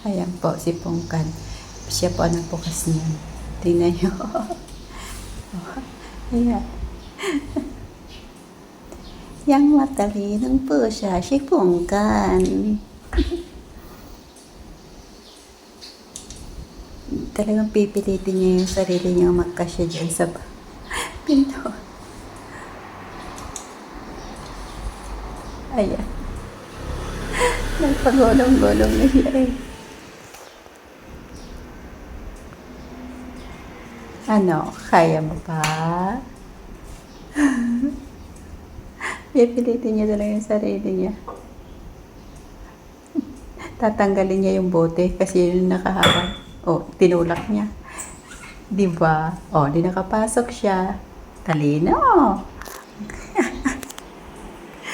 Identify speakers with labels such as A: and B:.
A: Ayan po, si Pongkan. Siya po ang nagbukas niyan. Tingnan niyo. Ayan. Yang matalinong po siya, si Pongkan. Talagang pipilitin niya yung sarili niya magkasya dyan sa pinto. Ayan. Nagpagulong-gulong na siya eh. Ano, kaya mo pa? Pipilitin niya talaga yung sarili niya. Tatanggalin niya yung bote kasi yun nakaharap. O, tinulak niya. Diba? O, di nakapasok siya. Talino.